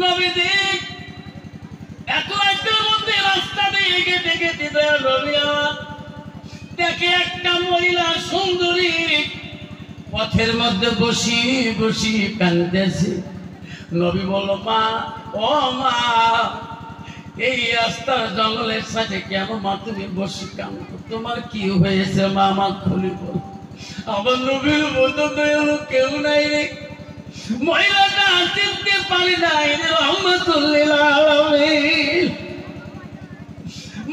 নবীজি এত রাতের মধ্যে রাস্তা দিয়ে গেটে গেটে দেয় নবী আমার দেখে একটা মহিলা সুন্দরী পথের মধ্যে বসি বসি কাঁদতেছে। নবী বলল, মা ও মা, এই রাস্তার জঙ্গলের সাথে কেন মা তুমি বসে কাঁদো? তোমার কি হয়েছে মা? আমার খুলে বল। আমার নবীর মতো কেউ নাই রে। মহিলাটা চিনতে পারি নাই রে রহমাতুল্লিল আলামিন।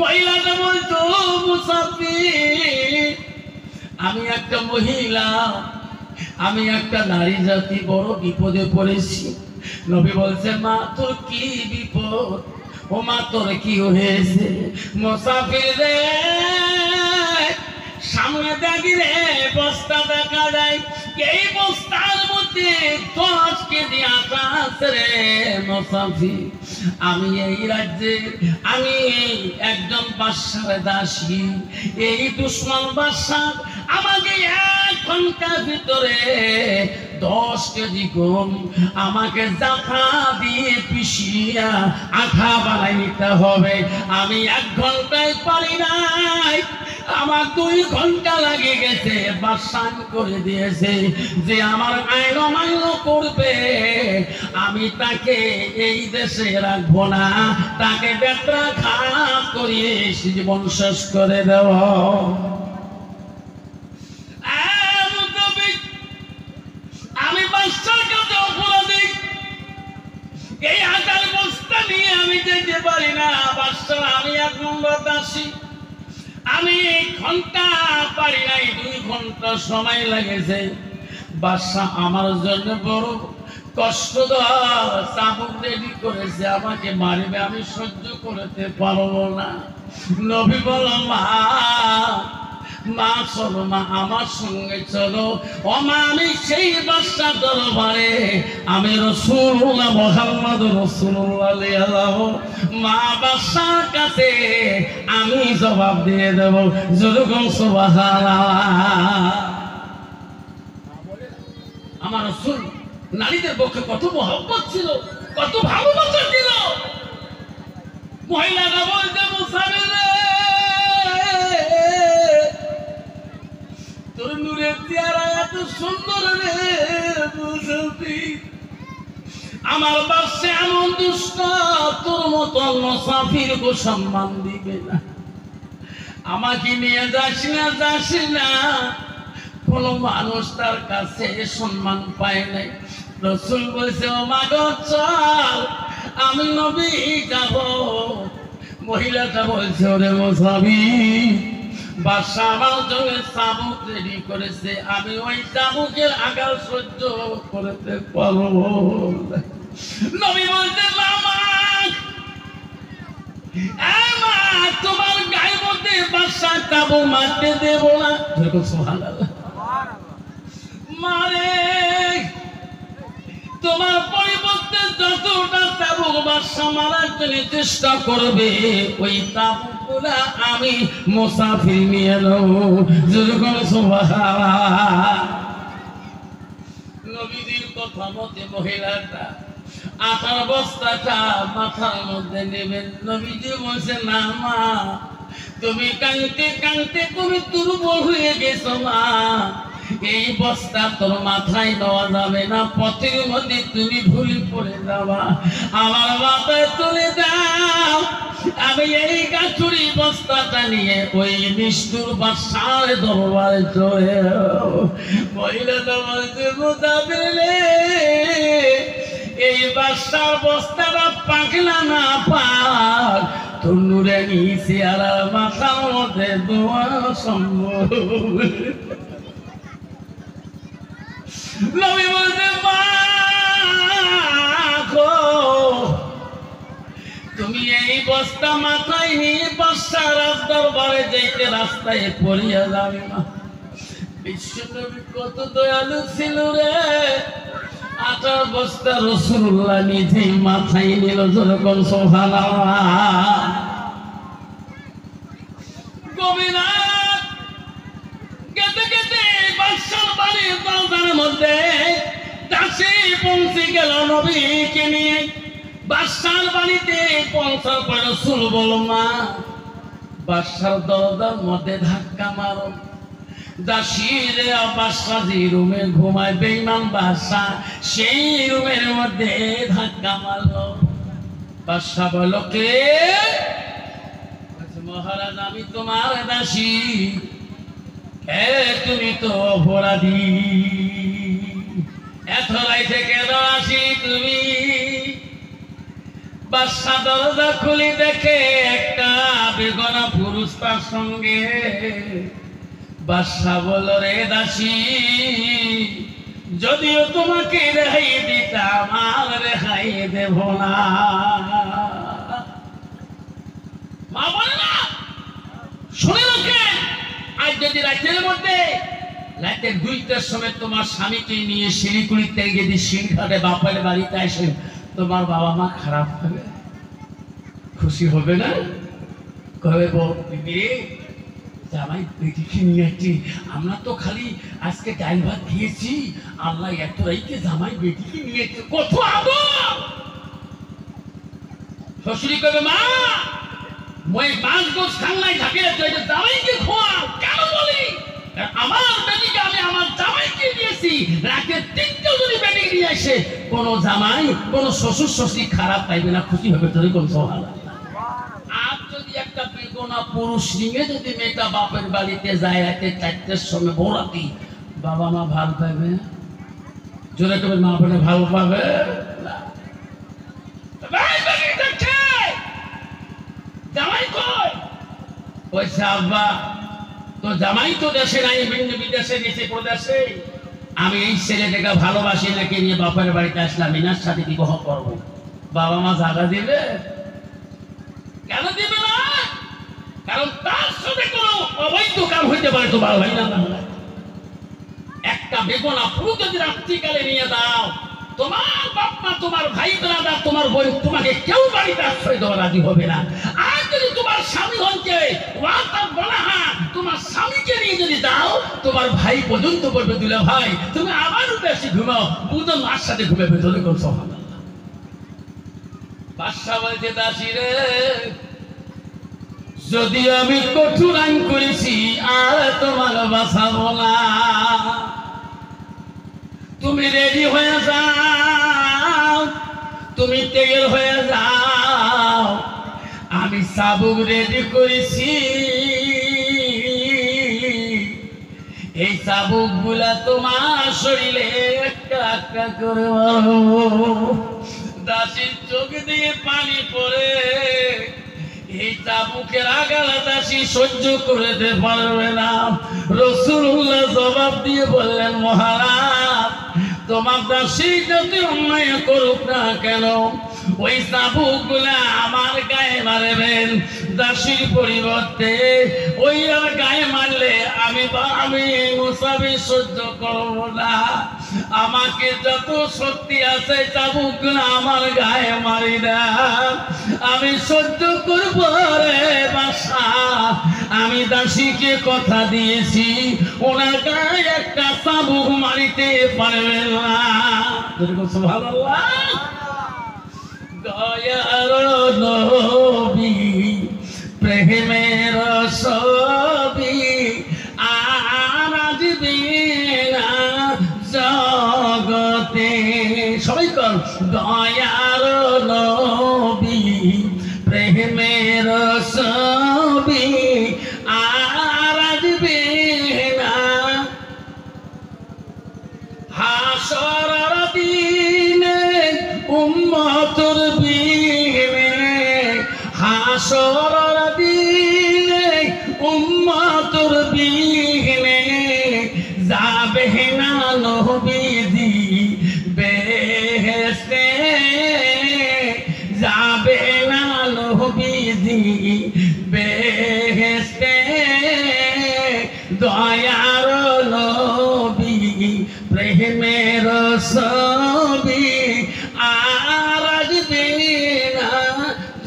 মহিলাটা বলতো, মুসাফির, আমি একটা মহিলা, আমি একটা নারী জাতি বড় বিপদে পড়েছি। নবী বলছে, মা তোর কি বিপদ? ও মা তোর কি হয়েছে? মুসাফির রে, সামনে দেখি রে বস্তা দেখা যায়, এই বস্তার মধ্যে 10 কেজি আটা আছে রে মুসাফির। আমি এই রাজ্যে আমি একজন বাদশার দাসী। এই দুশ্মন বাদশা আমাকে 1 ঘন্টার ভিতরে 10 কেজি গম আমাকে জাফা দিয়ে পিষিয়া আঠা বানাই নিতে হবে। আমি 1 ঘন্টায় পারি নাই, আমার 2 ঘন্টা লাগে গেছে। বাদশাহ করে দিয়েছে যে আমার আইন অমান্য করবে আমি তাকে এই দেশে রাখবো না, তাকে বেত্রাঘাত করিয়ে জীবন শেষ করে দেব। আমি বাদশার কাছে অপরাধী, এই আটার বস্তা নিয়ে আমি যেতে পারি না। বাদশাহ, আমি 1 নম্বর দাসী, আমি 1 ঘন্টা পারি নাই, 2 ঘন্টা সময় লেগেছে। বাদশাহ আমার জন্য বড় কষ্ট চাবুক রেডি করেছে, আমাকে মারবে, আমি সহ্য করতে পারবো না। নবী বল, মা মা চলো মা, আমার সঙ্গে চলো। ও মা, আমি সেই বাদশাহ দরবারে আমি রাসূলুল্লাহ মুহাম্মদ রাসূলুল্লাহ, মা বাদশার কাছে আমি জবাব দিয়ে দেব। যেরকম সুবহানাল্লাহ। আমার রাসূল নারীদের পক্ষে কত মহব্বত ছিল, কত ভালোবাসা ছিল। মহিলারা বলতে, মুসাফির রে, তোর নূরের চেহারা এত সুন্দর রে মুসাফির। আমার বাদশা এমন দুষ্ট, তোর মতো মুসাফির কো সম্মান দিবে না। আমাকে নিয়ে যাস না, যাস না। কোন মানুষ তার কাছে সম্মান পায় নাই। রাসূল বলছে, ও মা গো চল, আমি নবী যাব। মহিলাটা বলছে, ওরে মুসাফির, বাদশা আমার জন্য চাবুক রেডি করেছে, আমি ওই চাবুকের আঘাত সহ্য করতে পারবো। নবী বলছে, মা তোমার গায়ে মধ্যে বাদশা চাবুক মারতে দেব না। সুবহানাল্লাহ। মারে, তোমার পরিবর্তে যতটা চাবুক বাদশা মারার জন্য চেষ্টা করবে, ওই চাবুকগুলা আমি মুসাফির নিয়ে নেব। যেরকম সুবহানাল্লাহ। নবীজির কথা মতে মহিলাটা আটার বস্তাটা মাথার মধ্যে নেবেন। নবীজি বলছে, না মা, তুমি কাঁদতে কাঁদতে তুমি দুর্বল হয়ে গেছো মা, এই বস্তা তোর মাথায় নেওয়া যাবে না, পথের মধ্যে তুমি ভুলে পড়ে যাবা। আমার মাথায় তুলে দাও, আমি এই গাছুরি বস্তাটা নিয়ে ওই নিষ্ঠুর বাদশার দরবারে চলে। মহিলাটা বলছে, মুসাফির রে, এই বাদশার বস্তাটা পাকলা না পাক, তোর নূরানি চেহারা মাথার মধ্যে দোয়া সম্ভব। নবী বলতে, মা গো, তুমি এই বস্তা মাথায় নিয়ে বাদশার দরবারে যাইতে রাস্তায় পড়িয়া যাবে না। বিশ্বনবী কত দয়ালু ছিল রে, আটার বস্তা রাসূলুল্লাহ নিজেই মাথায় নিল। যেরকম সুবহানাল্লাহ। গভীর রাত, কেটে কেটে বাদশার বাড়ির দরজার মধ্যে দাসী পৌঁছে গেল নবীকে নিয়ে। বাদশার বাড়িতে পৌঁছার পর রাসূল বলল, মা বাদশার দরজার মধ্যে ধাক্কা মারো। দাসীরে বাদশা যে রুমে ঘুমায় বেঈমান বাদশা সেই রুমের মধ্যে ধাক্কা মারলো। বাদশা বলল, কে? মহারাজ, আমি তোমার দাসী। তুমি তো অপরাধী, এত রাইতে কেন আসি তুমি? বাদশা দরজা খুলে দেখে একটা বেগনা পুরুষ তার সঙ্গে। বাদশা বলল, রে দাসী, যদিও তোমাকে রেহাই দিতাম আর রেহাই দেব না। মা বলে না, শুনে রাখেন, আজ যদি রাতের মধ্যে রাতের 2টার সময় তোমার স্বামীকে নিয়ে শিলিগুড়িতে যদি সিংহাটে বাপের বাড়িতে আসে, তোমার বাবা মা খারাপ হবে, খুশি হবে না? কবে বিবি জামাই বেটিকে নিয়ে আসছি, আমরা তো খালি আজকে ডাল ভাত খেয়েছি, আল্লাহ এত রাইকে জামাই বেটিকে নিয়ে আসছে, কত আদর। শ্বশুরি কবে, মা মই মাছ গোছ খান নাই থাকে, জামাইকে খোয়া কেন বলি? আমার বেটিকে আমি আমার জামাইকে দিয়েছি, রাতে 3টে যদি বেটি নিয়ে আসে, কোন জামাই কোন শ্বশুর শ্বশুরি খারাপ পাইবে না, খুশি হবে। তোর কোন সুবহানাল্লাহ। আর যদি একটা বেগনা পুরুষ নিয়ে যদি মেয়েটা বাপের বাড়িতে যায় রাতে 4টের সময় ভোরাতি, বাবা মা ভালো পাবে? জোরে করে মা বলে ভালো পাবে না। জামাই কই? ওইসা আব্বা তো জামাই তো দেশে নাই, ভিন্ন বিদেশে গেছে প্রদেশে। আমি এই ছেলেটাকে ভালোবাসি নাকি নিয়ে বাপের বাড়িতে আসলাম, এনার সাথে বিবাহ করব। বাবা মা জায়গা দিবে? কেন দিবে না? কারণ তার সাথে কোনো অবৈধ কাম হইতে পারে। তো ভালো ভাই না, একটা বেগনা পুরুষ যদি রাত্রিকালে নিয়ে দাও, তোমার বাপ মা, তোমার ভাই ব্রাদার, তোমার বোন, তোমাকে কেউ বাড়িতে আশ্রয় দেওয়া রাজি হবে না। আর যদি তোমার স্বামী হনকে তোমার স্বামীকে নিয়ে যদি দাও, তোমার ভাই পর্যন্ত বলবে, দুলা ভাই তুমি আমার বেশি ঘুমাও, বুঝো মার সাথে ঘুমে ভেতরে কোন সুবহানাল্লাহ। বাদশা বলছে, দাসী রে, যদি আমি কঠোর আইন করেছি আর তোমার বাঁচাবো না, তুমি রেডি হয়ে যাও, তুমি তৈরি হয়ে যাও, আমি চাবুক রেডি করেছি, এই চাবুক গুলা তোমার শরীরে একটা একটা করে মারবো। দাসীর চোখ দিয়ে পানি পড়ে, এই চাবুকের আঘাত দাসী সহ্য করতে পারবে না। রাসূলুল্লাহ জবাব দিয়ে বললেন, মহারাজ, তোমার দাসী যদি অন্যায় করুক না কেন, ওই চাবুক গুলা আমার গায়ে মারবেন। দাসীর পরিবর্তে ওই আর গায়ে মারলে আমি মুসাফির সহ্য করব না। আমাকে যত শক্তি আছে চাবুক গুলা আমার গায়ে মারি না, আমি সহ্য করব রে বাদশা। আমি দাসীকে কথা দিয়েছি, ওনার গায়ে একটা চাবুক মারিতে পারবে না। সুবহানাল্লাহ। দয়ার নবী প্রেমের ছবি আর আসবে না জগতে। সবাই কর, দয়ার নবী প্রেমের ছবি আর আসবে না হাসরের দিনে উম্মতের বিনে, হাসরের দিনে উম্মতের বিনে যাবে না নবীজি বেহেশতে, যাবে না নবীজি বেহেশতে। দয়ার নবী প্রেমের ছবি আর আসবে না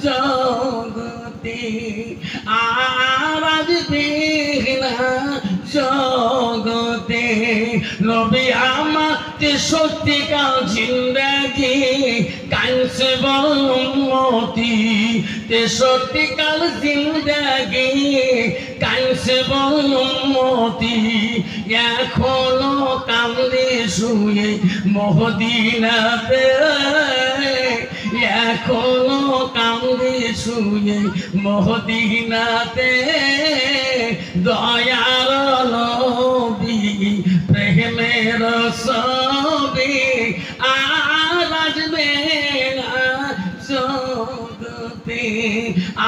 জগতে, আর আসবে না জগতে। নবী আমার সত্যিকার জিন্দেগি কাঁদছে বল 63 কাল জিন্দাগি কানছে উম্মতি এখনো কান্দে শুয়ে মদিনাতে এখনো কান্দে শুয়ে মদিনাতে দয়ার নবী প্রেমের ছবি আর আসবে না জগতে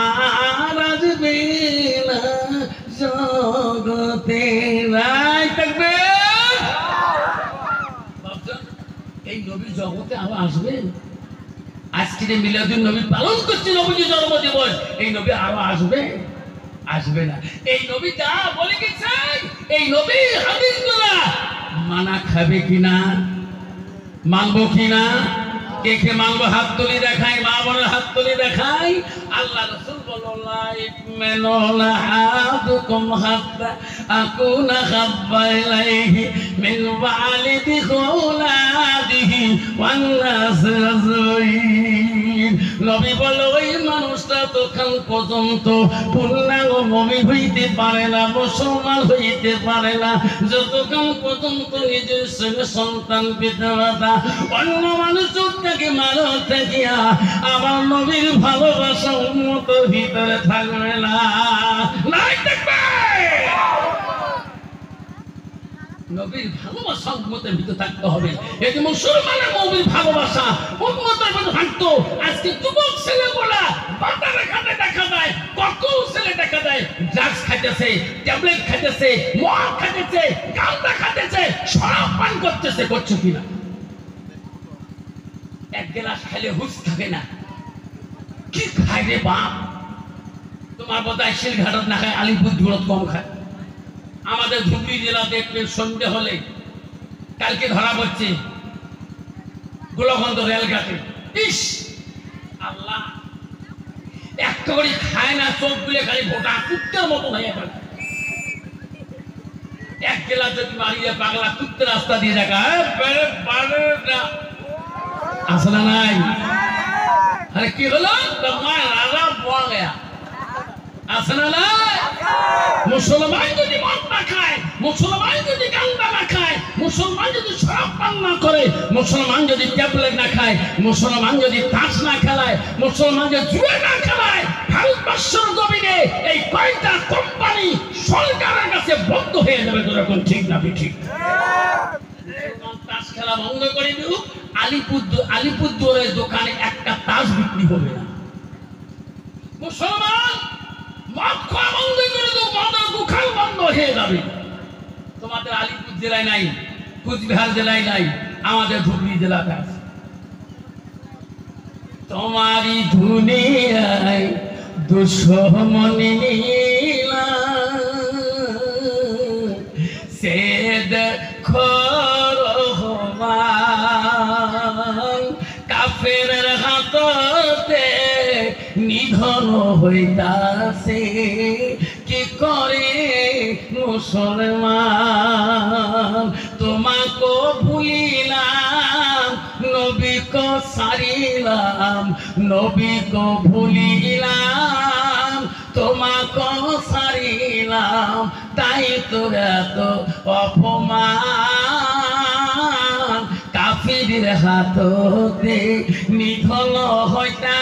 আর আসবে না জগতে নাই থাকবে এই নবী জগতে আবার আসবে আজকে যে মিলাদুন নবী পালন করছে নবীর জন্মদিবস এই নবী আরো আসবে আসবে না এই নবী যা বলে গেছে এই নবী হাদিসগুলো মানা খাবে কিনা মানবো কিনা কে কে মানবো হাত তুলি দেখাই মা বোনের হাত তুলি দেখাই আল্লাহ রাসূল বললেন আহাদুকুম হাত্তা আকুনা হাব্বা ইলাইহি মিন ওয়ালিদি ওয়ালাদিহি ওয়ান নাস আজমাইন নবী বলে ওই মানুষটা তখন পর্যন্ত পূর্ণাঙ্গ মুমিন হইতে পারে না মুসলমান হইতে পারে না যতক্ষণ পর্যন্ত নিজের সন্তান পিতামাতা অন্য মানুষটাকে মানো থাকিয়া আমার নবীর ভালোবাসা উন্মত ভিতরে থাকবে না নাই থাকবে নবীর ভালোবাসা উম্মতের ভিতরে থাকতে হবে এটি মুসলমানের নবীর ভালোবাসা উম্মতের ভিতরে থাকতো আজকে যুবক ছেলেগুলা বাটারে খাতে দেখা যায় কত ছেলে দেখা যায় ড্রাগস খাইতেছে ট্যাবলেট খাইতেছে মদ খাইতেছে গাঁজা খাইতেছে শরাব পান করতেছে করছো কিনা এক গ্লাস খাইলে হুঁশ থাকে না কি খায় রে বাপ তোমার বোধহয় শিলঘাটত না খায় আলিপুরদুয়ারত কম খায় আমাদের ধুবড়ী জেলা দেখবেন সন্ধ্যে হলে কালকে ধরা পড়ছে গোলকগঞ্জ রেলঘাটে ইস আল্লাহ একটা করে খায় না চোখ গুলে খালি গোটা কুত্তার মতো হয়ে গেল এক গেলা যদি মারিয়ে পাগলা কুত্তে রাস্তা দিয়ে দেখা আসলে নাই আরে কি হলো মায়ের রাজা বল গেয়া আসলে নাই মুসলমান যদি মদ না খায় মুসলমান যদি গাঁজা না খায় মুসলমান যদি শরাব পান না করে মুসলমান যদি ট্যাবলেট না খায় মুসলমান যদি তাস না খেলায় মুসলমান যদি জুয়া না খেলায় ভারতবর্ষের জমিনে এই কয়টা কোম্পানি সরকারের কাছে বন্ধ হয়ে যাবে যখন ঠিক না ঠিক তাস খেলা বন্ধ করে দিল আলিপুরদুয়ারের দোকানে একটা তাস বিক্রি হবে না মুসলমান মদ খাওয়া বন্ধ করে দেবো মদের দোকান বন্ধ হয়ে যাবে তোমাদের আলিপুর জেলায় নাই কুচবিহার জেলায় নাই আমাদের ধুবড়ী জেলাতে আছে তোমারই দুনিয়ায় দুশ্মনী সে দেখো রহমান কাফেরের হাততে নিধন হইতাছে কি করে মুসলমান তোমাকে ভুলিলাম নবীকে সারিলাম নবীকে ভুলিলাম তোমাকে সারিলাম তাই তো এত অপমান কাফিরের হাততে নিধন হইতা